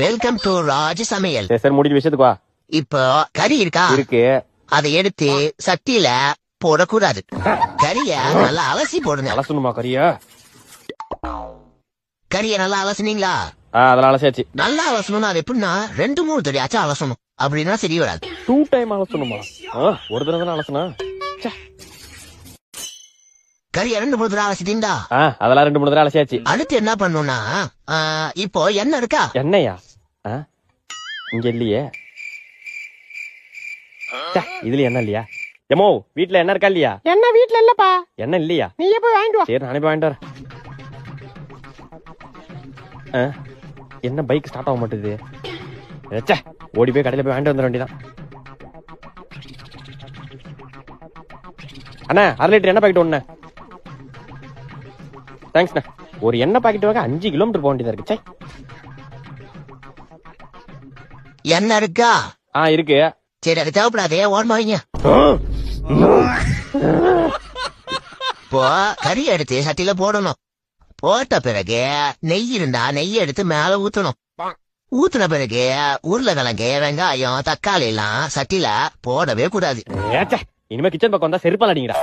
Welcome to ராஜ சமையல். சரி சரி முடிஞ்ச விஷயத்துக்கு வா. இப்போ கறி இருக்கா? இருக்கு. அதை எடுத்து சட்டியில போடக்கூடாது. கறிய நல்லா அலசி போடுங்க. அலசணுமா கறியா? கறிய நல்லா அலசுனீங்களா? அதெல்லாம் அலசியாச்சு. நல்லா அலசணும்னா அது எப்படின்னா 2-3 தடவையாச்சும் அலசணும். அப்படின்னா சரி வராது. 2 டைம் அலசணுமா? ஒரு தடவை தானே அலசனா? கறிய 2-3 தடவை அலசிட்டீங்களா? அதெல்லாம் 2-3 தடவை அலசியாச்சு. அடுத்து என்ன பண்ணணும்னா இப்போ எண்ணெய் இருக்கா? எண்ணெயா? இங்க இல்லையே. இதுல என்ன இல்லையா? எமோ வீட்டுல என்ன இருக்கா இல்லையா? என்ன வீட்ல இல்லப்பா. என்ன இல்லையா? நீயே போய் வாங்கிட்டு வா. சரி நானே போய் வாங்கிட்டு வரேன். என்ன பைக் ஸ்டார்ட் ஆக மாட்டேது? ஓடி போய் கடையில போய் வாங்கிட்டு வந்துட வேண்டியதான். அண்ணா 1/2 லிட்டர் எண்ணெய் பாக்கெட் ஒண்ணு. தேங்க்ஸ்ண்ணா. ஒரு எண்ணெய் பாக்கெட் வாங்க 5 கிலோமீட்டர் போக வேண்டியதா இருக்கு. எண்ணெய் இருக்கா? இருக்கு. சரி அது தேவைப்படாதே ஓன் வாங்க. இப்போ கறி எடுத்து சட்டியில போடணும். போட்ட பிறகு நெய் இருந்தா நெய் எடுத்து மேல ஊத்தணும். ஊத்துன பிறகு உருளைக்கிழங்கு வெங்காயம் தக்காளி எல்லாம் சட்டியில போடவே கூடாது. இனிமே கிச்சன் பக்கம் வந்தா செருப்பால் அடிங்கடா.